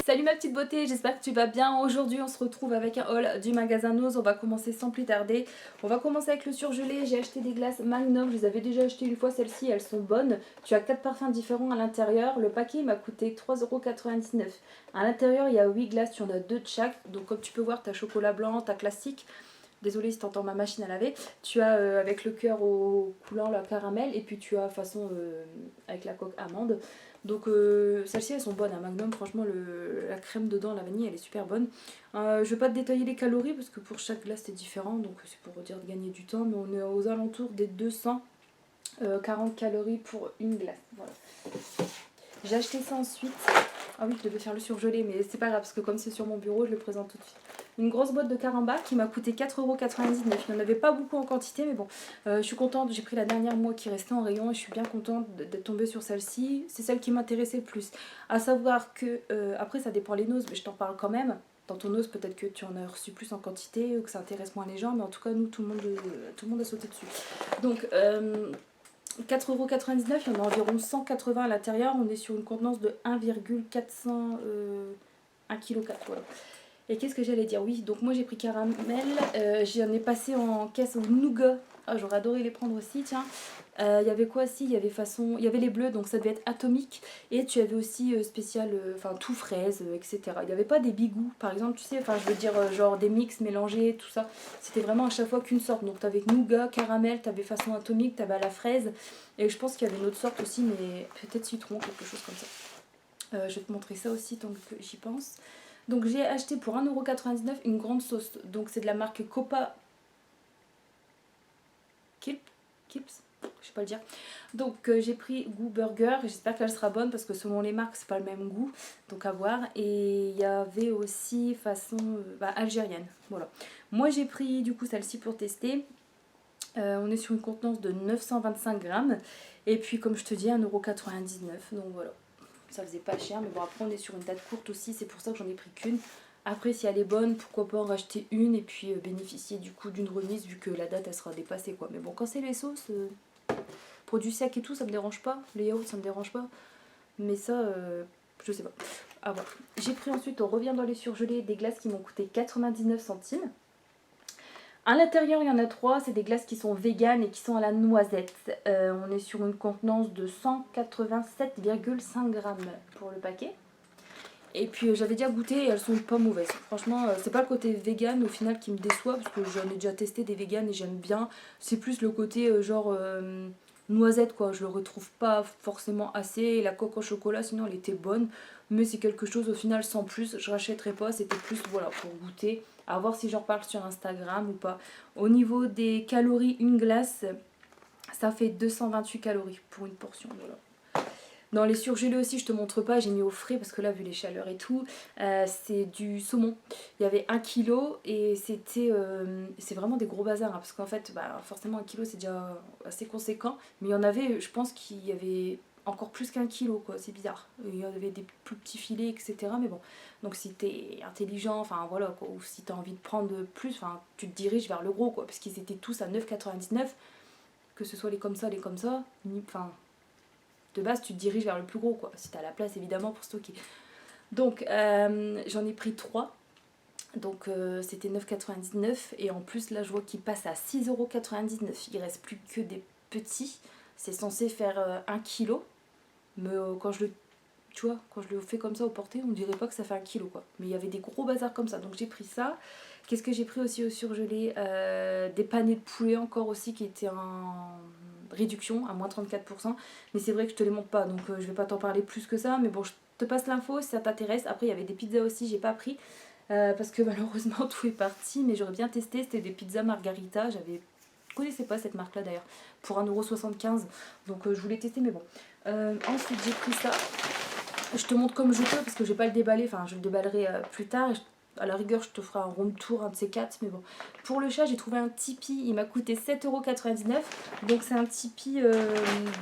Salut ma petite beauté, j'espère que tu vas bien. Aujourd'hui on se retrouve avec un haul du magasin Nose. On va commencer sans plus tarder. On va commencer avec le surgelé. J'ai acheté des glaces Magnum, je les avais déjà achetées une fois, celles-ci elles sont bonnes. Tu as 4 parfums différents à l'intérieur. Le paquet m'a coûté 3,99 €. À l'intérieur il y a 8 glaces, tu en as 2 de chaque. Donc comme tu peux voir, tu as chocolat blanc, tu as classique. Désolée si tu entends ma machine à laver. Tu as avec le cœur au coulant la caramel et puis tu as façon avec la coque amande. Donc celles-ci elles sont bonnes à Magnum, franchement la crème dedans, la vanille elle est super bonne. Je vais pas te détailler les calories parce que pour chaque glace c'est différent, donc c'est pour dire de gagner du temps, mais on est aux alentours des 240 calories pour une glace. Voilà. J'ai acheté ça ensuite. Ah oui, je devais faire le surgelé, mais c'est pas grave parce que comme c'est sur mon bureau, je le présente tout de suite. Une grosse boîte de caramba qui m'a coûté 4,99 €. Il n'y en avait pas beaucoup en quantité, mais bon, je suis contente. J'ai pris la dernière moi qui restait en rayon et je suis bien contente d'être tombée sur celle-ci. C'est celle qui m'intéressait le plus. À savoir que, après ça dépend les noses, mais je t'en parle quand même. Dans ton ose, peut-être que tu en as reçu plus en quantité ou que ça intéresse moins les gens, mais en tout cas, nous, tout le monde a sauté dessus. Donc, 4,99 €, il y en a environ 180 à l'intérieur. On est sur une contenance de 1,400 1,4 kg. Voilà. Et qu'est-ce que j'allais dire? Oui, donc moi j'ai pris caramel, j'en ai passé en caisse au nougat. Ah, j'aurais adoré les prendre aussi, tiens. Il y avait quoi aussi? Il y avait il y avait les bleus, donc ça devait être atomique. Et tu avais aussi spécial, enfin tout fraise, etc. Il n'y avait pas des bigous, par exemple, tu sais, enfin je veux dire genre des mix mélangés, tout ça. C'était vraiment à chaque fois qu'une sorte. Donc tu avais nougat, caramel, tu avais façon atomique, tu avais à la fraise. Et je pense qu'il y avait une autre sorte aussi, mais peut-être citron, quelque chose comme ça. Je vais te montrer ça aussi tant que j'y pense. Donc j'ai acheté pour 1,99 € une grande sauce. Donc c'est de la marque Copa Kips, je sais pas le dire. Donc j'ai pris goût burger. J'espère qu'elle sera bonne parce que selon les marques c'est pas le même goût. Donc à voir. Et il y avait aussi façon algérienne. Voilà. Moi j'ai pris du coup celle-ci pour tester. On est sur une contenance de 925 grammes. Et puis comme je te dis 1,99 €. Donc voilà. Ça faisait pas cher, mais bon après on est sur une date courte aussi, c'est pour ça que j'en ai pris qu'une. Après si elle est bonne, pourquoi pas en racheter une et puis bénéficier du coup d'une remise vu que la date elle sera dépassée quoi. Mais bon quand c'est les sauces, produits secs et tout ça me dérange pas, les yaourts ça me dérange pas. Mais ça, je sais pas. À voir. J'ai pris ensuite, on revient dans les surgelés, des glaces qui m'ont coûté 99 centimes. À l'intérieur, il y en a 3, c'est des glaces qui sont véganes et qui sont à la noisette. On est sur une contenance de 187,5 grammes pour le paquet. Et puis j'avais déjà goûté et elles sont pas mauvaises. Franchement, c'est pas le côté vegan au final qui me déçoit parce que j'en ai déjà testé des véganes et j'aime bien. C'est plus le côté noisette quoi. Je le retrouve pas forcément assez. Et la coque au chocolat, sinon elle était bonne. Mais c'est quelque chose au final sans plus. Je rachèterai pas. C'était plus voilà pour goûter. À voir si j'en reparle sur Instagram ou pas. Au niveau des calories, une glace, ça fait 228 calories pour une portion. Voilà. Dans les surgelés aussi, je te montre pas, j'ai mis au frais parce que là, vu les chaleurs et tout, c'est du saumon. Il y avait 1 kg et c'est vraiment des gros bazars hein, parce qu'en fait, forcément 1 kg c'est déjà assez conséquent. Mais il y en avait, je pense qu'il y avait encore plus qu'1 kg quoi, c'est bizarre. Il y avait des plus petits filets, etc. Mais bon, donc si t'es intelligent, enfin voilà quoi, ou si t'as envie de prendre plus, enfin tu te diriges vers le gros quoi, parce qu'ils étaient tous à 9,99, que ce soit les comme ça, enfin de base tu te diriges vers le plus gros quoi, si t'as la place évidemment pour stocker. Donc j'en ai pris 3. Donc c'était 9,99 et en plus là je vois qu'il passe à 6,99 €. Il reste plus que des petits. C'est censé faire 1 kg. Mais quand je le fais comme ça au porté, on dirait pas que ça fait 1 kg quoi. Mais il y avait des gros bazars comme ça. Donc j'ai pris ça. Qu'est-ce que j'ai pris aussi au surgelé? Des panais de poulet encore aussi qui étaient en réduction à moins 34%. Mais c'est vrai que je te les montre pas. Donc je vais pas t'en parler plus que ça. Mais bon, je te passe l'info si ça t'intéresse. Après il y avait des pizzas aussi, j'ai pas pris. Parce que malheureusement tout est parti. Mais j'aurais bien testé. C'était des pizzas margarita. Je connaissais pas cette marque là d'ailleurs. Pour 1,75 €. Donc je voulais tester mais bon. Ensuite j'ai pris ça. Je te montre comme je peux parce que je vais pas le déballer, enfin je le déballerai plus tard. À la rigueur je te ferai un room tour, un de ces 4, mais bon. Pour le chat j'ai trouvé un Tipeee, il m'a coûté 7,99 €. Donc c'est un Tipeee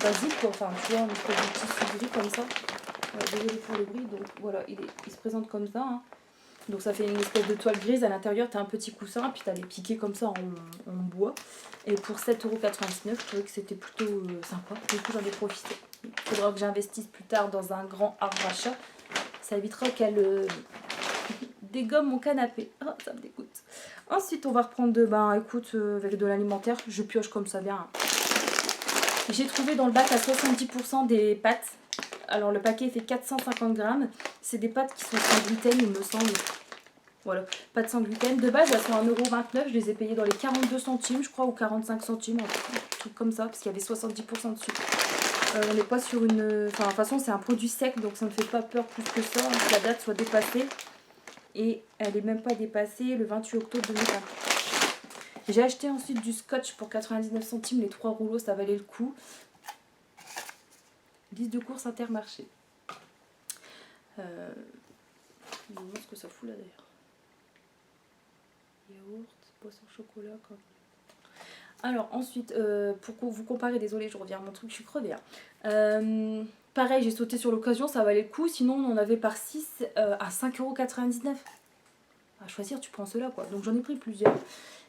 basique quoi, enfin tu vois, on trouve des petits gris comme ça. Désolé pour le bruit, donc voilà, il se présente comme ça. Hein. Donc ça fait une espèce de toile grise, à l'intérieur tu as un petit coussin, puis tu as les piquets comme ça en bois. Et pour 7,99 €, je trouvais que c'était plutôt sympa, du coup j'en ai profité. Il faudra que j'investisse plus tard dans un grand arbre à chat. Ça évitera qu'elle dégomme mon canapé. Oh, ça me dégoûte. Ensuite, on va reprendre écoute, avec de l'alimentaire. Je pioche comme ça vient. J'ai trouvé dans le bac à 70% des pâtes. Alors le paquet fait 450 grammes. C'est des pâtes qui sont sans gluten, il me semble. Voilà, pâtes sans gluten. De base, elles sont à 1,29 €. Je les ai payées dans les 42 centimes, je crois, ou 45 centimes. Un truc comme ça, parce qu'il y avait 70% dessus. On n'est pas sur une... Enfin, de toute façon, c'est un produit sec, donc ça ne me fait pas peur plus que ça, hein, que la date soit dépassée. Et elle n'est même pas dépassée le 28 octobre 2020. J'ai acheté ensuite du scotch pour 99 centimes, les 3 rouleaux, ça valait le coup. Liste de courses Intermarché. Je me demande ce que ça fout là d'ailleurs. Yaourt, poisson chocolat. Quoi. Alors ensuite, pour vous comparer, désolé, je reviens à mon truc, je suis crevée. Hein. Pareil, j'ai sauté sur l'occasion, ça valait le coup. Sinon, on en avait par 6 à 5,99 €. À choisir, tu prends ceux-là quoi. Donc j'en ai pris plusieurs.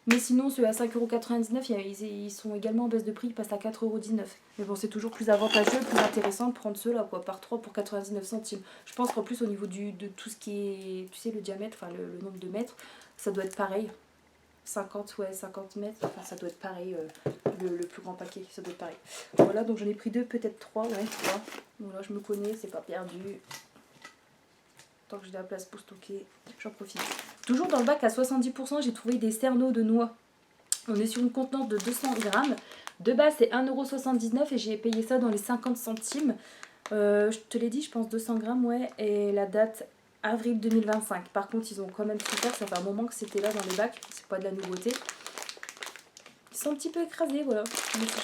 Mais sinon, ceux à 5,99 €, ils sont également en baisse de prix, ils passent à 4,19 €. Mais bon, c'est toujours plus avantageux, plus intéressant de prendre ceux-là, quoi, par 3 pour 99 centimes. Je pense qu'en plus, au niveau de tout ce qui est, tu sais, le diamètre, enfin le nombre de mètres, ça doit être pareil. 50 mètres, enfin ça doit être pareil, le plus grand paquet, ça doit être pareil. Voilà, donc j'en ai pris 2, peut-être 3, ouais, 3. Donc là, je me connais, c'est pas perdu. Tant que j'ai de la place pour stocker, j'en profite. Toujours dans le bac à 70%, j'ai trouvé des cerneaux de noix. On est sur une contenance de 200 grammes. De base, c'est 1,79 € et j'ai payé ça dans les 50 centimes. Je te l'ai dit, je pense 200 grammes, ouais. Et la date, avril 2025. Par contre, ils ont quand même souffert. Ça fait un moment que c'était là dans les bacs. C'est pas de la nouveauté. Ils sont un petit peu écrasés, voilà.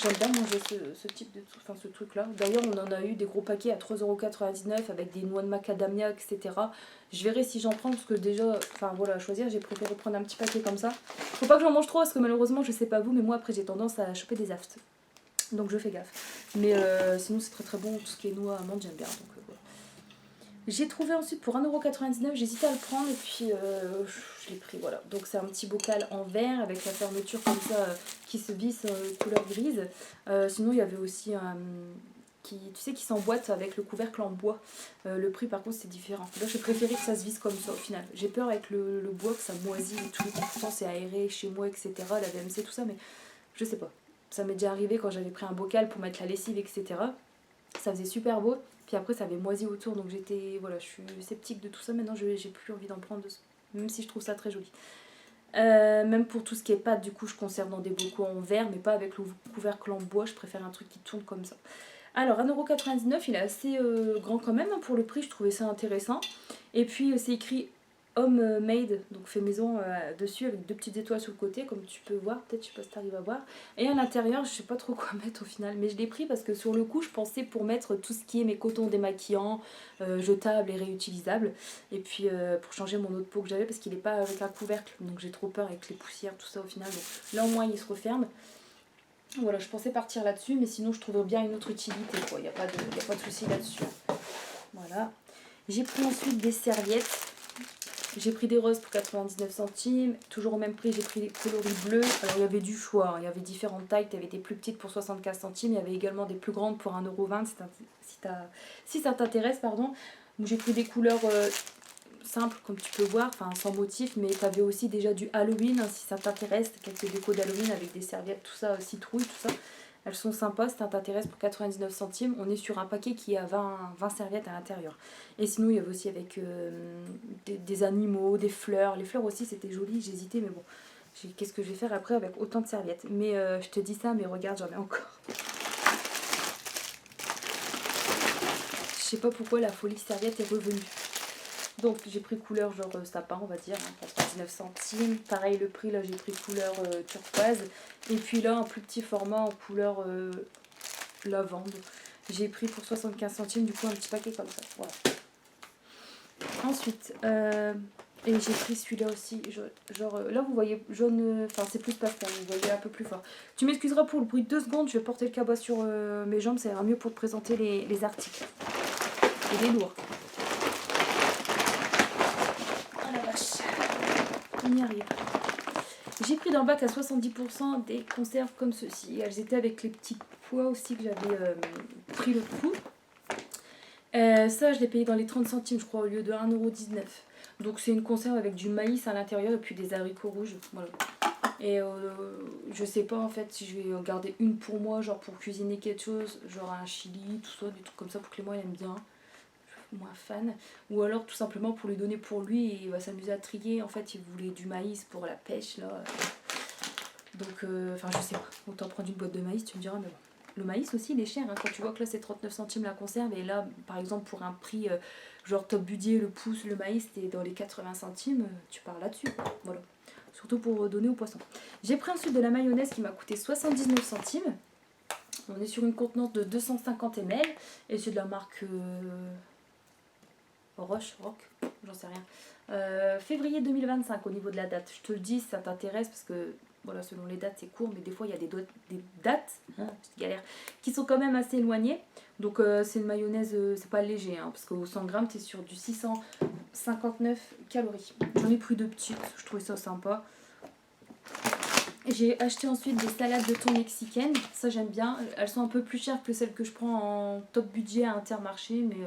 J'aime bien manger ce type de truc, enfin ce truc là. D'ailleurs, on en a eu des gros paquets à 3,99 € avec des noix de macadamia, etc. Je verrai si j'en prends parce que déjà, enfin voilà, à choisir, j'ai préféré prendre un petit paquet comme ça. Faut pas que j'en mange trop parce que malheureusement, je sais pas vous, mais moi après j'ai tendance à choper des aftes. Donc je fais gaffe. Mais sinon, c'est très très bon, tout ce qui est noix, amandes, j'aime bien. Donc voilà. J'ai trouvé ensuite pour 1,99 €, j'hésitais à le prendre et puis je l'ai pris, voilà. Donc c'est un petit bocal en verre avec la fermeture comme ça qui se visse couleur grise. Sinon il y avait aussi un tu sais, qui s'emboîte avec le couvercle en bois. Le prix par contre c'est différent. Là j'ai préféré que ça se visse comme ça au final. J'ai peur avec le bois que ça moisit et tout. Pourtant c'est aéré chez moi, etc. La VMC, tout ça, mais je sais pas. Ça m'est déjà arrivé quand j'avais pris un bocal pour mettre la lessive, etc. Ça faisait super beau. Puis après ça avait moisi autour, donc j'étais, voilà, je suis sceptique de tout ça. Maintenant j'ai plus envie d'en prendre, même si je trouve ça très joli. Même pour tout ce qui est pâte, du coup je conserve dans des bocaux en verre, mais pas avec le couvercle en bois. Je préfère un truc qui tourne comme ça. Alors 1,99 €, il est assez grand quand même, hein, pour le prix, je trouvais ça intéressant. Et puis c'est écrit Homemade, donc fait maison dessus, avec 2 petites étoiles sur le côté, comme tu peux voir, peut-être, je sais pas si tu arrives à voir. Et à l'intérieur, je sais pas trop quoi mettre au final, mais je l'ai pris parce que sur le coup, je pensais pour mettre tout ce qui est mes cotons démaquillants, jetables et réutilisables. Et puis pour changer mon eau de peau que j'avais, parce qu'il n'est pas avec un couvercle, donc j'ai trop peur avec les poussières, tout ça au final. Donc là au moins il se referme. Voilà, je pensais partir là-dessus, mais sinon je trouverais bien une autre utilité, quoi. Il n'y a pas de souci là-dessus. Voilà. J'ai pris ensuite des serviettes. J'ai pris des roses pour 99 centimes. Toujours au même prix, j'ai pris des coloris bleus. Alors il y avait du choix, hein. Il y avait différentes tailles. Il y avait des plus petites pour 75 centimes. Il y avait également des plus grandes pour 1,20 € si ça t'intéresse, pardon. Donc j'ai pris des couleurs simples comme tu peux voir, enfin sans motif, mais tu avais aussi déjà du Halloween, hein, si ça t'intéresse, quelques décos d'Halloween avec des serviettes, tout ça, citrouille, tout ça. Elles sont sympas, si ça t'intéresse, pour 99 centimes. On est sur un paquet qui a 20 serviettes à l'intérieur. Et sinon, il y avait aussi avec des animaux, des fleurs. Les fleurs aussi, c'était joli, j'hésitais, mais bon, qu'est-ce que je vais faire après avec autant de serviettes? Mais je te dis ça, mais regarde, j'en ai encore. Je sais pas pourquoi la folie serviette est revenue. Donc j'ai pris couleur genre sapin, on va dire, hein, 99 centimes. Pareil le prix, là j'ai pris couleur turquoise. Et puis là un plus petit format en couleur lavande. J'ai pris pour 75 centimes, du coup un petit paquet comme ça. Voilà. Ensuite, et j'ai pris celui-là aussi. Genre là vous voyez jaune, enfin c'est plus pastel, vous voyez un peu plus fort. Tu m'excuseras pour le bruit de 2 secondes, je vais porter le cabas sur mes jambes, ça ira mieux pour te présenter les articles. Il est lourd. On y arrive. J'ai pris dans le bac à 70% des conserves comme ceci. Elles étaient avec les petits pois aussi que j'avais pris le coup. Ça, je l'ai payé dans les 30 centimes, je crois, au lieu de 1,19 €. Donc, c'est une conserve avec du maïs à l'intérieur et puis des haricots rouges. Voilà. Et je sais pas en fait si je vais garder une pour moi, genre pour cuisiner quelque chose, genre un chili, tout ça, des trucs comme ça pour que les moi il aime bien, moins fan. Ou alors tout simplement pour lui donner pour lui et il va s'amuser à trier. En fait, il voulait du maïs pour la pêche là. Donc, enfin, je sais pas. Autant prendre une boîte de maïs, tu me diras, mais bon. Le maïs aussi, il est cher. Hein. Quand tu vois que là, c'est 39 centimes la conserve, et là, par exemple, pour un prix genre top budget, le pouce, le maïs, t'es dans les 80 centimes, tu pars là-dessus. Voilà. Surtout pour donner aux poissons. J'ai pris ensuite de la mayonnaise qui m'a coûté 79 centimes. On est sur une contenance de 250 ml. Et c'est de la marque Roche, Rock, j'en sais rien. Février 2025 au niveau de la date. Je te le dis si ça t'intéresse parce que voilà, selon les dates c'est court, mais des fois il y a des dates, je galère, qui sont quand même assez éloignées. Donc c'est une mayonnaise, c'est pas léger, hein, parce qu'au 100 grammes t'es sur du 659 calories. J'en ai pris deux petites, je trouvais ça sympa. J'ai acheté ensuite des salades de thon mexicaines, ça j'aime bien. Elles sont un peu plus chères que celles que je prends en top budget à Intermarché, mais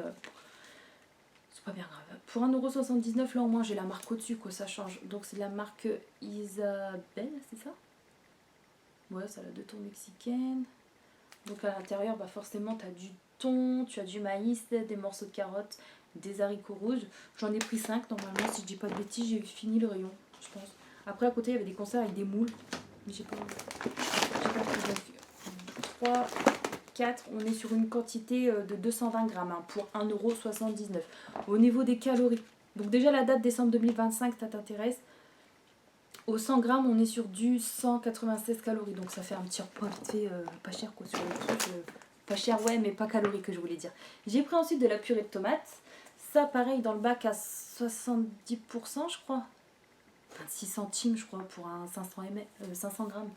c'est pas bien grave. Pour 1,79 €, là au moins j'ai la marque au-dessus, quoi, ça change. Donc c'est de la marque Isabelle, c'est ça? Ouais, salade de thon mexicaine. Donc à l'intérieur, bah forcément tu as du thon, tu as du maïs, des morceaux de carottes, des haricots rouges. J'en ai pris 5 normalement, si je dis pas de bêtises, j'ai fini le rayon, je pense. Après à côté il y avait des conserves avec des moules, mais j'ai pas pris. Donc 3, 4, on est sur une quantité de 220 grammes hein, pour 1,79 €. Au niveau des calories, donc déjà la date décembre 2025, ça t'intéresse. Au 100 grammes, on est sur du 196 calories, donc ça fait un petit repas vite fait, pas cher quoi sur le truc. Pas cher, ouais, mais pas calories que je voulais dire. J'ai pris ensuite de la purée de tomates. Ça, pareil, dans le bac à 70%, je crois. 26 centimes, je crois, pour un 500 grammes.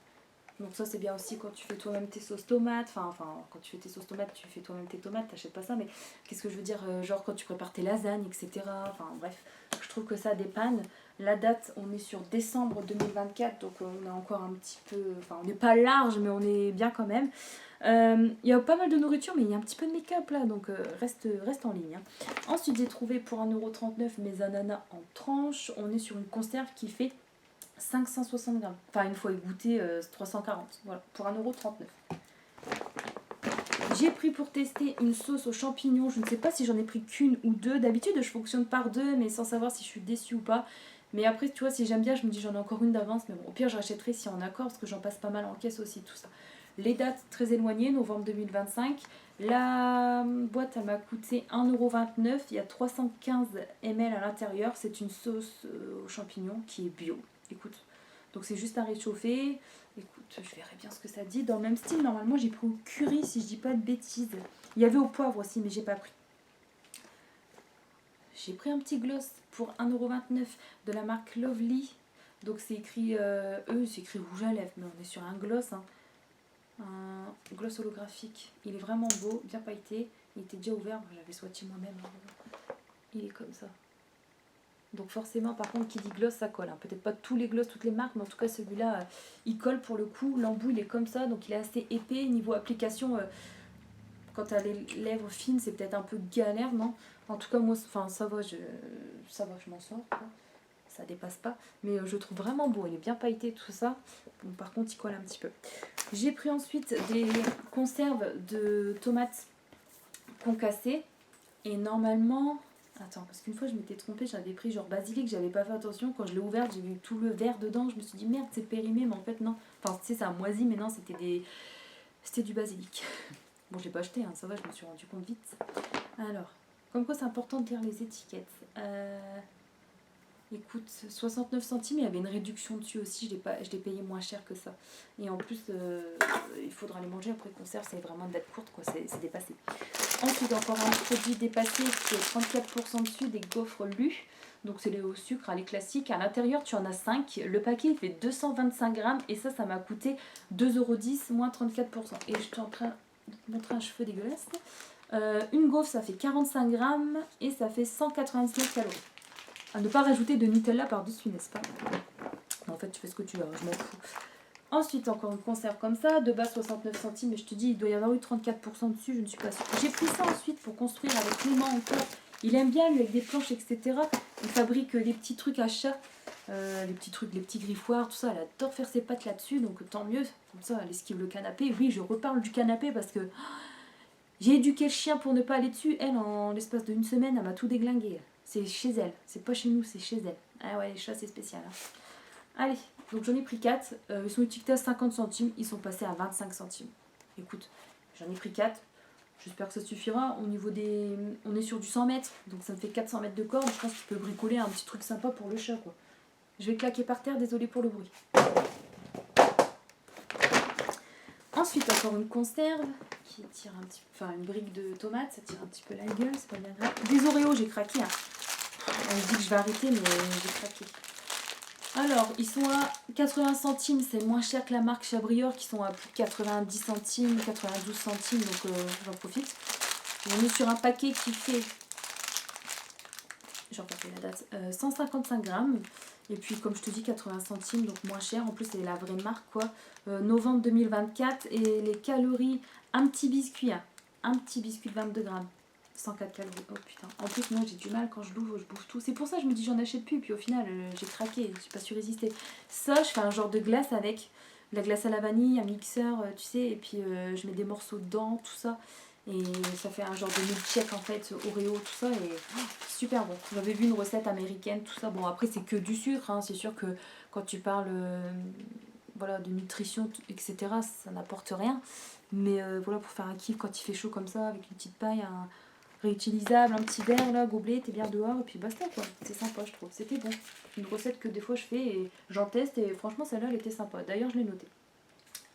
Donc ça c'est bien aussi quand tu fais toi-même tes sauces tomates, enfin quand tu fais tes sauces tomates, tu fais toi-même tes tomates, t'achètes pas ça, mais qu'est-ce que je veux dire, genre quand tu prépares tes lasagnes, etc. Enfin bref, je trouve que ça dépanne. La date, on est sur décembre 2024, donc on est encore un petit peu, enfin on n'est pas large, mais on est bien quand même. Il y a pas mal de nourriture, mais il y a un petit peu de make-up là, donc reste en ligne. Hein. Ensuite j'ai trouvé pour 1,39 € mes ananas en tranches, on est sur une conserve qui fait 560 grammes. Enfin, une fois égoutté, 340. Voilà, pour 1,39 €. J'ai pris pour tester une sauce aux champignons. Je ne sais pas si j'en ai pris qu'une ou deux. D'habitude, je fonctionne par deux, mais sans savoir si je suis déçue ou pas. Mais après, tu vois, si j'aime bien, je me dis j'en ai encore une d'avance. Mais bon, au pire, j'achèterai si en accord, parce que j'en passe pas mal en caisse aussi, tout ça. Les dates très éloignées, novembre 2025. La boîte, elle m'a coûté 1,29 €. Il y a 315 ml à l'intérieur. C'est une sauce aux champignons qui est bio. Écoute, donc c'est juste à réchauffer. Écoute, je verrai bien ce que ça dit. Dans le même style, normalement, j'ai pris au curry, si je dis pas de bêtises. Il y avait au poivre aussi, mais j'ai pas pris. J'ai pris un petit gloss pour 1,29 € de la marque Lovely. Donc c'est écrit, c'est écrit rouge à lèvres, mais on est sur un gloss. Hein. Un gloss holographique. Il est vraiment beau, bien pailleté. Il était déjà ouvert, j'avais swatché moi-même. Il est comme ça. Donc forcément, par contre, qui dit gloss, ça colle. Hein. Peut-être pas tous les gloss, toutes les marques, mais en tout cas celui-là, il colle pour le coup. L'embout, il est comme ça, donc il est assez épais. Niveau application, quand tu as les lèvres fines, c'est peut-être un peu galère, non? En tout cas, moi, ça va, je m'en sors. Quoi. Ça dépasse pas. Mais je le trouve vraiment beau. Il est bien pailleté, tout ça. Bon, par contre, il colle un petit peu. J'ai pris ensuite des conserves de tomates concassées. Et normalement... Attends, parce qu'une fois je m'étais trompée, j'avais pris genre basilic, j'avais pas fait attention. Quand je l'ai ouverte, j'ai vu tout le verre dedans. Je me suis dit merde, c'est périmé, mais en fait non. Enfin, tu sais, ça a moisi, mais non, c'était du basilic. Bon, je l'ai pas acheté, hein, ça va, je me suis rendu compte vite. Alors, comme quoi c'est important de lire les étiquettes. Écoute, 69 centimes, il y avait une réduction dessus aussi, je l'ai payé moins cher que ça. Et en plus, il faudra les manger après conserve, c'est vraiment une date courte, quoi, c'est dépassé. Ensuite, encore un produit dépassé qui est 34% dessus, des gaufres lus. Donc c'est les au sucre, hein, les classiques. À l'intérieur, tu en as 5. Le paquet, il fait 225 grammes. Et ça m'a coûté 2,10 €, moins 34%. Et je suis en train de te montrer un cheveu dégueulasse. Une gaufre, ça fait 45 grammes et ça fait 199 calories. À ne pas rajouter de Nutella par-dessus, n'est-ce pas? En fait, tu fais ce que tu veux, je m'en fous. Ensuite, encore une conserve comme ça, de base 69 centimes, mais je te dis, il doit y avoir eu 34% dessus, je ne suis pas sûre. J'ai pris ça ensuite pour construire avec Clément encore. Il aime bien, lui, avec des planches, etc. Il fabrique des petits trucs à chat, les petits trucs, les petits griffoirs, tout ça. Elle adore faire ses pattes là-dessus, donc tant mieux. Comme ça, elle esquive le canapé. Oui, je reparle du canapé parce que j'ai éduqué le chien pour ne pas aller dessus. Elle, en l'espace d'une semaine, elle m'a tout déglingué. C'est chez elle, c'est pas chez nous, c'est chez elle. Ah ouais, les chats, c'est spécial. Hein. Allez, donc j'en ai pris 4. Ils sont étiquetés à 50 centimes. Ils sont passés à 25 centimes. Écoute, j'en ai pris 4. J'espère que ça suffira. Au niveau des... On est sur du 100 mètres. Donc ça me fait 400 mètres de corde. Je pense qu'il peut bricoler un petit truc sympa pour le chat, quoi. Je vais claquer par terre. Désolée pour le bruit. Ensuite, encore une conserve qui tire un petit peu... Enfin, une brique de tomates. Ça tire un petit peu la gueule. C'est pas bien grave. Des Oreos, j'ai craqué. Hein. On se dit que je vais arrêter, mais j'ai craqué. Alors, ils sont à 80 centimes, c'est moins cher que la marque Chabrior qui sont à plus de 90 centimes, 92 centimes, donc j'en profite. On est sur un paquet qui fait, j'en rappelle la date, 155 grammes. Et puis, comme je te dis, 80 centimes, donc moins cher. En plus, c'est la vraie marque, quoi. Novembre 2024. Et les calories, un petit biscuit, hein. Un petit biscuit de 22 grammes. 104 calories. Oh putain. En plus, moi, j'ai du mal quand je l'ouvre, je bouffe tout. C'est pour ça que je me dis, j'en achète plus. Puis au final, j'ai craqué. J'ai pas su résister. Ça, je fais un genre de glace avec. La glace à la vanille, un mixeur, tu sais. Et puis, je mets des morceaux dedans, tout ça. Et ça fait un genre de milkshake en fait, Oreo, tout ça. Et super bon. J'avais vu une recette américaine, tout ça. Bon, après, c'est que du sucre. Hein. C'est sûr que quand tu parles voilà, de nutrition, etc., ça n'apporte rien. Mais voilà, pour faire un kiff quand il fait chaud comme ça, avec une petite paille, un réutilisable, un petit verre, là, gobelet, t'es bien dehors, et puis basta, quoi. C'est sympa, je trouve. C'était bon. Une recette que des fois je fais et j'en teste, et franchement, celle-là, elle était sympa. D'ailleurs, je l'ai notée.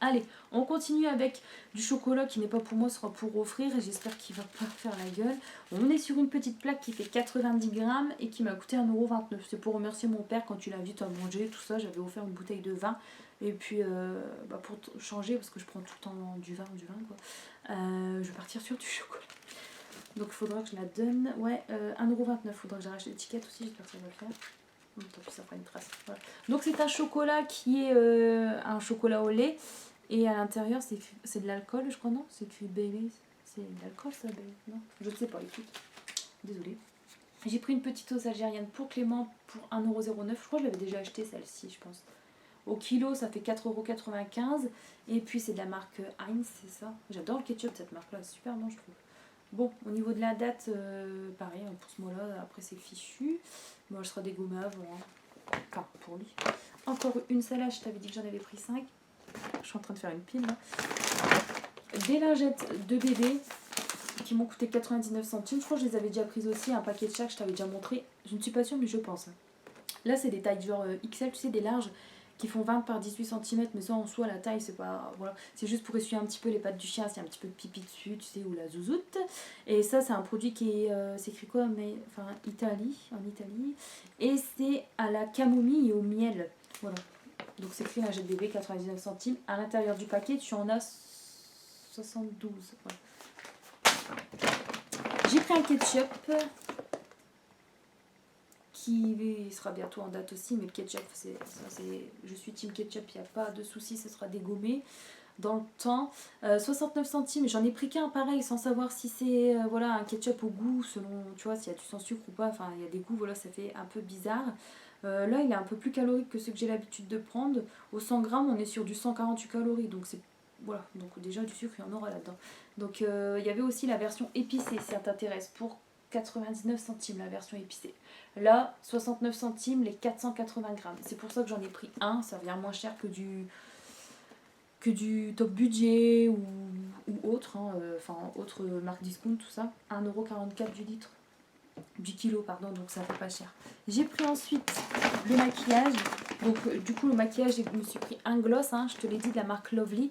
Allez, on continue avec du chocolat qui n'est pas pour moi, sera pour offrir et j'espère qu'il va pas faire la gueule. On est sur une petite plaque qui fait 90 grammes et qui m'a coûté 1,29 €. C'est pour remercier mon père quand il invite à manger, tout ça. J'avais offert une bouteille de vin et puis pour changer, parce que je prends tout le temps du vin quoi. Je vais partir sur du chocolat. Donc il faudra que je la donne. Ouais, 1,29 €. Faudra que j'arrache l'étiquette aussi, j'espère que ça va le faire. Tant pis, ça fera une trace. Voilà. Donc c'est un chocolat qui est un chocolat au lait. Et à l'intérieur, c'est de l'alcool, je crois, non? C'est écrit Baileys. C'est de l'alcool, ça, Baileys? Non, je ne sais pas, écoute. Désolée. J'ai pris une petite sauce algérienne pour Clément pour 1,09 €. Je crois que je l'avais déjà acheté, celle-ci, je pense. Au kilo, ça fait 4,95 €. Et puis, c'est de la marque Heinz, c'est ça. J'adore le ketchup, cette marque-là. C'est super bon, je trouve. Bon, au niveau de la date, pareil, pour ce mois-là, après, c'est fichu. Moi, je serai dégommée avant. Hein. Enfin, pour lui. Encore une salade, je t'avais dit que j'en avais pris 5. Je suis en train de faire une pile là. Des lingettes de bébé qui m'ont coûté 99 centimes. Je crois que je les avais déjà prises aussi. Un paquet de chaque, je t'avais déjà montré. Je ne suis pas sûre, mais je pense. Là, c'est des tailles genre XL, tu sais, des larges qui font 20 par 18 cm. Mais ça, en soi, la taille, c'est pas. Voilà. C'est juste pour essuyer un petit peu les pattes du chien. S'il y a un petit peu de pipi dessus, tu sais, ou la zouzoute. Et ça, c'est un produit qui est. C'est écrit quoi? Mais, enfin, en Italie. Et c'est à la camomille et au miel. Voilà. Donc c'est écrit lingette bébé 99 centimes. À l'intérieur du paquet, tu en as 72. Ouais. J'ai pris un ketchup qui sera bientôt en date aussi. Mais le ketchup, je suis team ketchup, il n'y a pas de souci, ça sera dégommé dans le temps. 69 centimes, j'en ai pris qu'un pareil sans savoir si c'est voilà, un ketchup au goût, selon, tu vois, s'il y a du sans sucre ou pas. Enfin, il y a des goûts, voilà, ça fait un peu bizarre. Là, il est un peu plus calorique que ce que j'ai l'habitude de prendre. Au 100 grammes, on est sur du 148 calories. Donc, c'est voilà. Donc, déjà, du sucre, il y en aura là-dedans. Donc, il y avait aussi la version épicée, si ça t'intéresse, pour 99 centimes, la version épicée. Là, 69 centimes, les 480 grammes. C'est pour ça que j'en ai pris un. Ça vient moins cher que du top budget ou autre. Hein, enfin, autre marque discount, tout ça. 1,44 € du litre. Du kilo, pardon, donc ça fait pas cher. J'ai pris ensuite le maquillage. Donc du coup le maquillage, je me suis pris un gloss, hein, je te l'ai dit, de la marque Lovely.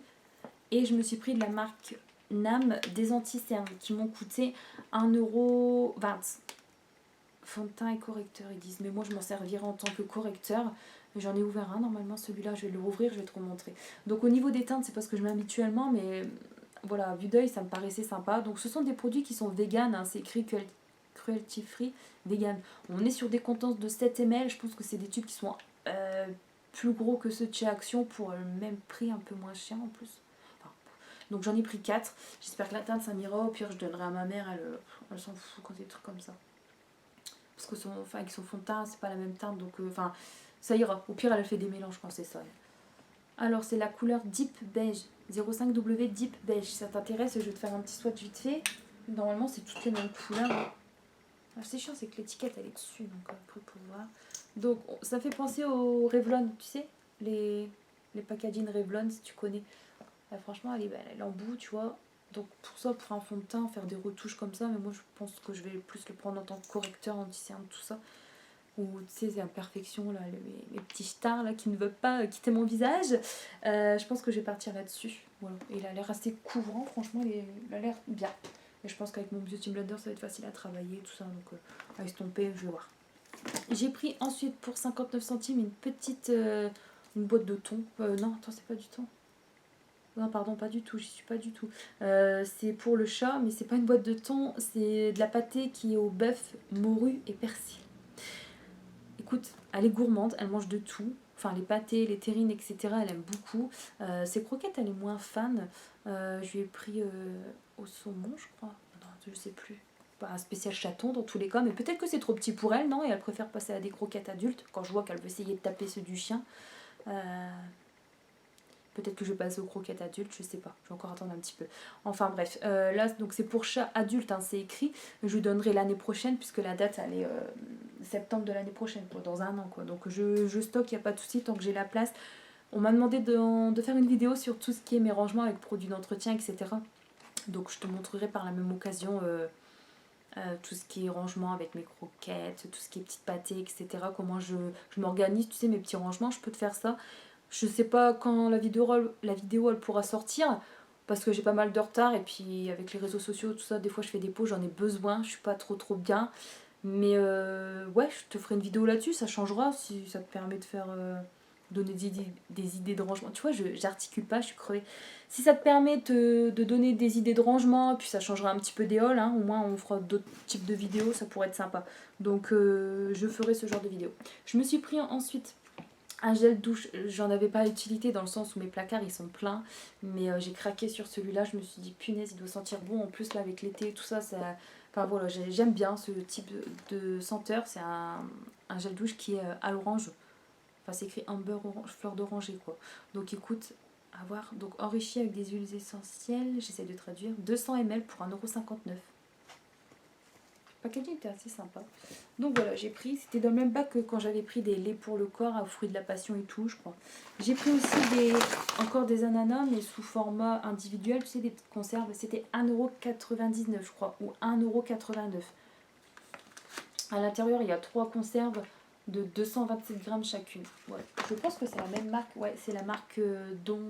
Et je me suis pris de la marque NAM des anti-cernes qui m'ont coûté 1,20 €. Fond de teint et correcteur, ils disent. Mais moi je m'en servirai en tant que correcteur. J'en ai ouvert un normalement, celui-là je vais le rouvrir, je vais te remontrer. Donc au niveau des teintes, c'est pas ce que je mets habituellement, mais voilà, vue d'œil ça me paraissait sympa. Donc ce sont des produits qui sont vegan, hein, c'est écrit cruelty free vegan. On est sur des contenances de 7 ml, je pense que c'est des tubes qui sont plus gros que ceux de chez Action pour le même prix, un peu moins cher en plus. Enfin, donc j'en ai pris 4. J'espère que la teinte ça m'ira. Au pire je donnerai à ma mère, elle s'en fout quand il y a des trucs comme ça. Parce que avec son fond de teint c'est pas la même teinte, donc enfin ça ira. Au pire elle fait des mélanges quand c'est ça. Alors c'est la couleur Deep Beige, 05W Deep Beige. Si ça t'intéresse, je vais te faire un petit swatch vite fait. Normalement c'est toutes les mêmes couleurs. Ah, c'est chiant, c'est que l'étiquette elle est dessus, donc après pour voir. Donc ça fait penser au Revlon, tu sais, les packaging Revlon si tu connais. Franchement elle est belle, elle est en bout, tu vois. Donc pour ça, pour un fond de teint, faire des retouches comme ça, mais moi je pense que je vais plus le prendre en tant que correcteur anti-cerne, tout ça. Ou tu sais, ces imperfections là, mes petits stars là qui ne veulent pas quitter mon visage. Je pense que je vais partir là-dessus. Voilà. Et il a l'air assez couvrant, franchement, il a l'air bien. Et je pense qu'avec mon Beauty Blender, ça va être facile à travailler, tout ça. Donc à estomper, je vais voir. J'ai pris ensuite pour 59 centimes une petite une boîte de thon. Non, attends, c'est pas du thon. Non, pardon, pas du tout, j'y suis pas du tout. C'est pour le chat, mais c'est pas une boîte de thon, c'est de la pâtée qui est au bœuf, morue et persil. Écoute, elle est gourmande, elle mange de tout. Enfin, les pâtés, les terrines, etc., elle aime beaucoup. Ses croquettes, elle est moins fan. Je lui ai pris au saumon, je crois. Non, je sais plus. Pas un spécial chaton dans tous les cas, mais peut-être que c'est trop petit pour elle, non? Et elle préfère passer à des croquettes adultes quand je vois qu'elle veut essayer de taper ceux du chien. Peut-être que je vais passer aux croquettes adultes, je sais pas. Je vais encore attendre un petit peu. Enfin bref, là donc c'est pour chat adulte, hein, c'est écrit. Je lui donnerai l'année prochaine puisque la date elle est septembre de l'année prochaine, quoi, dans un an quoi. Donc je stocke, il n'y a pas de souci tant que j'ai la place. On m'a demandé de faire une vidéo sur tout ce qui est mes rangements avec produits d'entretien, etc. Donc je te montrerai par la même occasion tout ce qui est rangement avec mes croquettes, tout ce qui est petites pâtées, etc. Comment je m'organise, tu sais, mes petits rangements, je peux te faire ça. Je sais pas quand la vidéo elle pourra sortir parce que j'ai pas mal de retard et puis avec les réseaux sociaux tout ça des fois je fais des pauses, j'en ai besoin, je suis pas trop bien, mais ouais je te ferai une vidéo là-dessus, ça changera si ça te permet de faire donner des idées de rangement, tu vois j'articule pas, je suis crevée. Si ça te permet de donner des idées de rangement puis ça changera un petit peu des hauls, hein, au moins on fera d'autres types de vidéos, ça pourrait être sympa, donc je ferai ce genre de vidéo. Je me suis pris ensuite un gel douche, j'en avais pas utilité dans le sens où mes placards ils sont pleins, mais j'ai craqué sur celui-là, je me suis dit punaise il doit sentir bon, en plus là avec l'été et tout ça, enfin voilà, j'aime bien ce type de senteur, c'est un gel douche qui est à l'orange, enfin c'est écrit amber orange, fleur d'oranger quoi, donc écoute, à voir, donc enrichi avec des huiles essentielles, j'essaie de traduire, 200 ml pour 1,59 €. Le packaging était assez sympa. Donc voilà, j'ai pris, c'était dans le même bac que quand j'avais pris des laits pour le corps, aux fruits de la passion et tout, je crois. J'ai pris aussi encore des ananas, mais sous format individuel, tu sais, des petites conserves. C'était 1,99 € je crois, ou 1,89 €. À l'intérieur, il y a 3 conserves de 227 grammes chacune. Ouais. Je pense que c'est la même marque, ouais, c'est la marque Don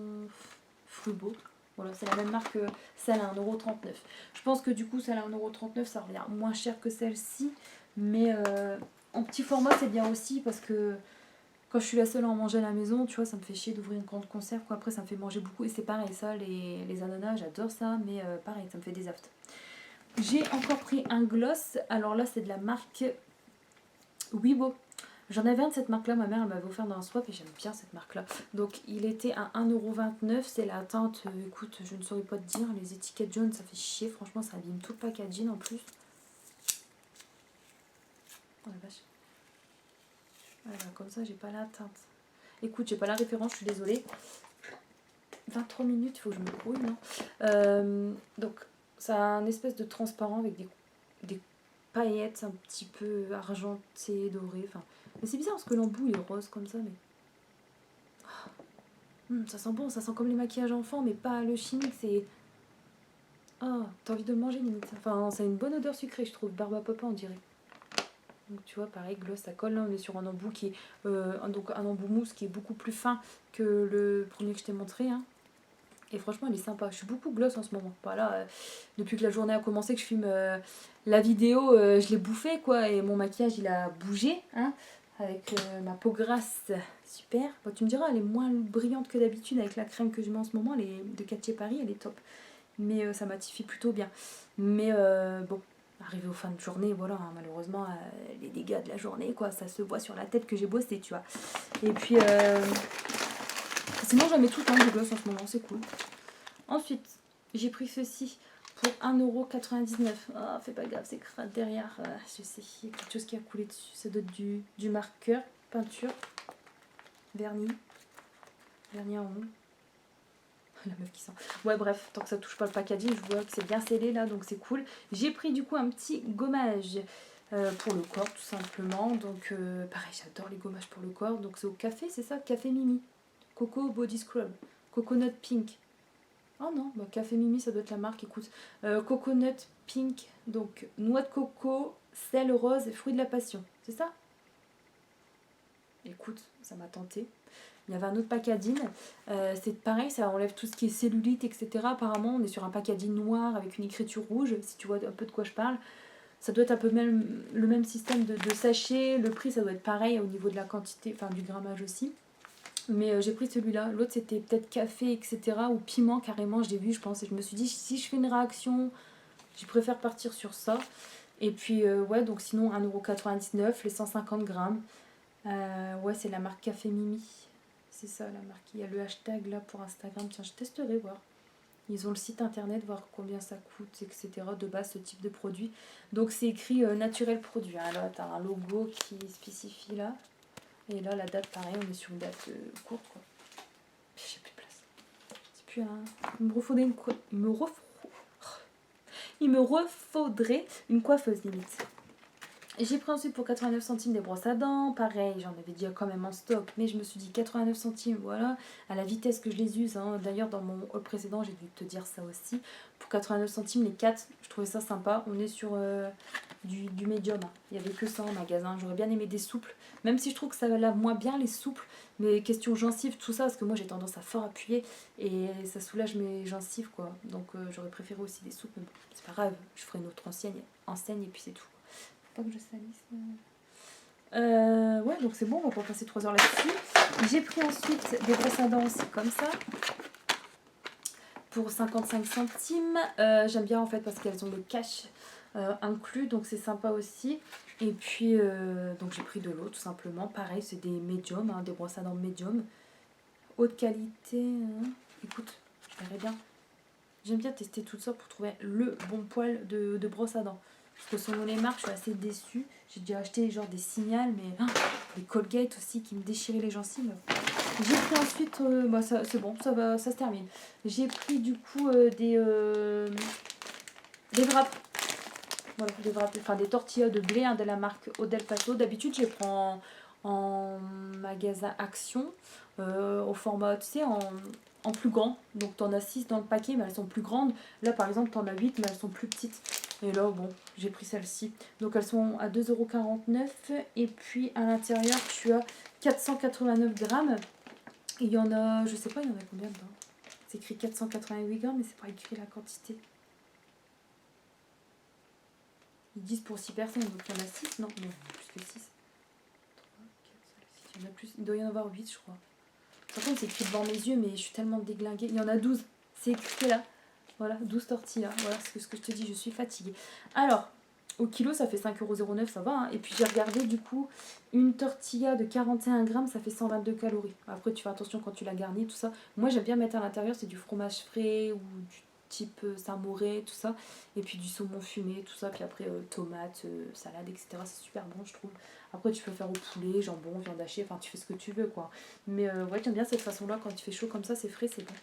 Frubo. Voilà, c'est la même marque que celle à 1,39 €. Je pense que du coup, celle à 1,39 €, ça revient moins cher que celle-ci. Mais en petit format, c'est bien aussi parce que quand je suis la seule à en manger à la maison, tu vois, ça me fait chier d'ouvrir une grande conserve. Quoi. Après, ça me fait manger beaucoup. Et c'est pareil, ça, les ananas, j'adore ça. Mais pareil, ça me fait des aftes. J'ai encore pris un gloss. Alors là, c'est de la marque Weibo. J'en avais un de cette marque-là, ma mère elle m'avait offert dans un swap et j'aime bien cette marque-là. Donc il était à 1,29 €, c'est la teinte, écoute, je ne saurais pas te dire, les étiquettes jaunes ça fait chier, franchement ça abîme tout le packaging en plus. Oh la vache. Voilà, comme ça j'ai pas la teinte. Écoute, j'ai pas la référence, je suis désolée. 23 minutes, il faut que je me grouille, non donc ça a un espèce de transparent avec des paillettes un petit peu argentées, dorées, enfin... Mais c'est bizarre parce que l'embout il est rose comme ça, mais... ça sent bon, ça sent comme les maquillages enfants, mais pas le chimique, c'est... Oh, t'as envie de le manger limite. Enfin, ça a une bonne odeur sucrée, je trouve, barbe à papa on dirait. Donc tu vois, pareil, gloss, ça colle. Là, on est sur un embout qui est... donc un embout mousse qui est beaucoup plus fin que le premier que je t'ai montré, hein. Et franchement, il est sympa. Je suis beaucoup gloss en ce moment. Voilà, depuis que la journée a commencé, que je filme la vidéo, je l'ai bouffé, quoi. Et mon maquillage, il a bougé, hein, avec ma peau grasse. Super. Bon, tu me diras, elle est moins brillante que d'habitude avec la crème que je mets en ce moment. Elle est de Katy Paris, elle est top. Mais ça matifie plutôt bien. Mais bon, arrivé aux fins de journée, voilà, hein, malheureusement, les dégâts de la journée, quoi, ça se voit sur la tête que j'ai bossé, tu vois. Et puis, sinon, j'en mets tout le temps des glosses en ce moment, c'est cool. Ensuite, j'ai pris ceci pour 1,99€. Ah, fais pas gaffe, c'est crade derrière. Je sais, il y a quelque chose qui a coulé dessus. Ça doit être du marqueur, peinture, vernis à ongles. La meuf qui sent. Ouais, bref, tant que ça touche pas le packaging, je vois que c'est bien scellé là, donc c'est cool. J'ai pris du coup un petit gommage pour le corps, tout simplement. Donc, pareil, j'adore les gommages pour le corps. Donc, c'est au café, c'est ça? Café Mimi. Coco Body Scrub. Coconut Pink. Oh non, bah, Café Mimi, ça doit être la marque, écoute. Coconut Pink, donc noix de coco, sel rose et fruits de la passion. C'est ça? Écoute, ça m'a tenté. Il y avait un autre packaging. C'est pareil, ça enlève tout ce qui est cellulite, etc. Apparemment, on est sur un packaging noir avec une écriture rouge, si tu vois un peu de quoi je parle. Ça doit être un peu même, le même système de sachet. Le prix, ça doit être pareil au niveau de la quantité, enfin du grammage aussi. Mais j'ai pris celui-là. L'autre, c'était peut-être café, etc. Ou piment, carrément, je l'ai vu, je pense. Et je me suis dit, si je fais une réaction, je préfère partir sur ça. Et puis, ouais, donc sinon, 1,99€, les 150 grammes. Ouais, c'est la marque Café Mimi. C'est ça, la marque. Il y a le hashtag là pour Instagram. Tiens, je testerai, voir. Ils ont le site internet, voir combien ça coûte, etc. De base, ce type de produit. Donc, c'est écrit naturel produit. Hein. Là, tu as un logo qui spécifie là. Et là, la date, pareil, on est sur une date courte, quoi. J'ai plus de place. C'est plus un... Il me refaudrait une coiffeuse, limite. J'ai pris ensuite pour 89 centimes des brosses à dents. Pareil, j'en avais déjà quand même en stock. Mais je me suis dit 89 centimes, voilà. À la vitesse que je les use. Hein. D'ailleurs, dans mon haul précédent, j'ai dû te dire ça aussi. Pour 89 centimes, les 4, je trouvais ça sympa. On est sur du médium. Hein. Il n'y avait que ça en magasin. J'aurais bien aimé des souples. Même si je trouve que ça lave moins bien les souples. Mais question gencives, tout ça. Parce que moi, j'ai tendance à fort appuyer. Et ça soulage mes gencives, quoi. Donc, j'aurais préféré aussi des souples. Mais bon, c'est pas grave. Je ferai une autre enseigne et puis c'est tout. Pas que je salisse. Ouais, donc c'est bon, on va pas passer 3 heures là-dessus. J'ai pris ensuite des brosses à dents aussi comme ça. Pour 55 centimes. J'aime bien en fait parce qu'elles ont le cash inclus, donc c'est sympa aussi. Et puis, donc j'ai pris de l'eau tout simplement. Pareil, c'est des médiums, hein, des brosses à dents médium. Haute qualité. Écoute, je verrai bien. J'aime bien tester tout ça pour trouver le bon poil de brosse à dents. Parce que selon les marques, je suis assez déçue. J'ai déjà acheté genre des Signal, mais des Colgate aussi qui me déchiraient les gencives. J'ai pris ensuite, bah ça, c'est bon, ça se termine. J'ai pris du coup des wraps. Voilà, des wraps, enfin des tortillas de blé hein, de la marque Odel Paso. D'habitude, je les prends en magasin Action, au format, tu sais, en plus grand. Donc, tu en as 6 dans le paquet, mais elles sont plus grandes. Là, par exemple, tu en as 8, mais elles sont plus petites. Et là, bon, j'ai pris celle-ci. Donc, elles sont à 2,49 €. Et puis, à l'intérieur, tu as 489 grammes. Et il y en a, je sais pas, il y en a combien dedans? C'est écrit 488 grammes, mais c'est pas écrit la quantité. Ils disent pour 6 personnes, donc il y en a 6, non, plus que 6. 3, 4, 5, 6, il y en a plus, il doit y en avoir 8, je crois. Par contre, c'est écrit devant mes yeux, mais je suis tellement déglinguée. Il y en a 12, c'est écrit là. Voilà, 12 tortillas. Voilà ce que je te dis, je suis fatiguée. Alors, au kilo, ça fait 5,09 €, ça va. Hein. Et puis, j'ai regardé, du coup, une tortilla de 41 grammes, ça fait 122 calories. Après, tu fais attention quand tu la garnis, tout ça. Moi, j'aime bien mettre à l'intérieur, c'est du fromage frais ou du type Saint-Mauré, tout ça. Et puis, du saumon fumé, tout ça. Puis après, tomates, salade, etc. C'est super bon, je trouve. Après, tu peux faire au poulet, jambon, viande hachée. Enfin, tu fais ce que tu veux, quoi. Mais ouais, j'aime bien cette façon-là. Quand il fait chaud comme ça, c'est frais, c'est bon.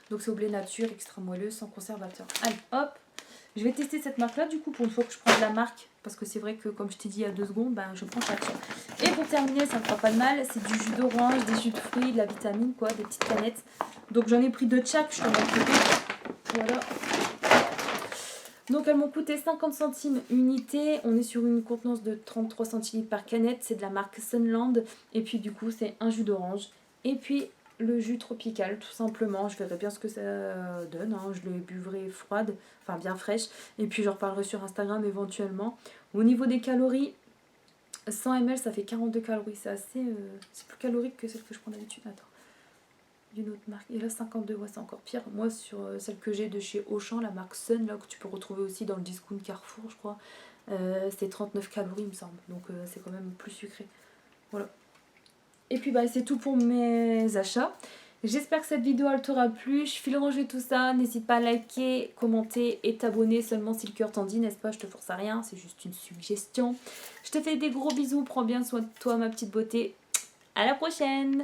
Donc c'est au blé nature, extra moelleux, sans conservateur. Allez, hop. Je vais tester cette marque-là, du coup, pour une fois que je prends de la marque. Parce que c'est vrai que, comme je t'ai dit il y a 2 secondes, ben, je prends chaque chose. Et pour terminer, ça ne fera pas de mal. C'est du jus d'orange, des jus de fruits, de la vitamine, quoi, des petites canettes. Donc j'en ai pris 2 de chaque, je te montre. Voilà. Donc elles m'ont coûté 50 centimes unité. On est sur une contenance de 33 centilitres par canette. C'est de la marque Sunland. Et puis du coup, c'est un jus d'orange. Et puis le jus tropical, tout simplement. Je verrai bien ce que ça donne. Hein. Je le buvrai froide, enfin bien fraîche. Et puis je reparlerai sur Instagram éventuellement. Au niveau des calories, 100 ml, ça fait 42 calories. C'est assez... c'est plus calorique que celle que je prends d'habitude. Attends. d'une autre marque. Et là 52, ouais, c'est encore pire. Moi sur celle que j'ai de chez Auchan, la marque Sun, là que tu peux retrouver aussi dans le discount Carrefour je crois, c'est 39 calories il me semble. Donc c'est quand même plus sucré. Voilà. Et puis bah c'est tout pour mes achats. J'espère que cette vidéo elle t'aura plu. Je file ranger tout ça. N'hésite pas à liker, commenter et t'abonner seulement si le cœur t'en dit, n'est-ce pas? Je te force à rien, c'est juste une suggestion. Je te fais des gros bisous. Prends bien soin de toi ma petite beauté. À la prochaine!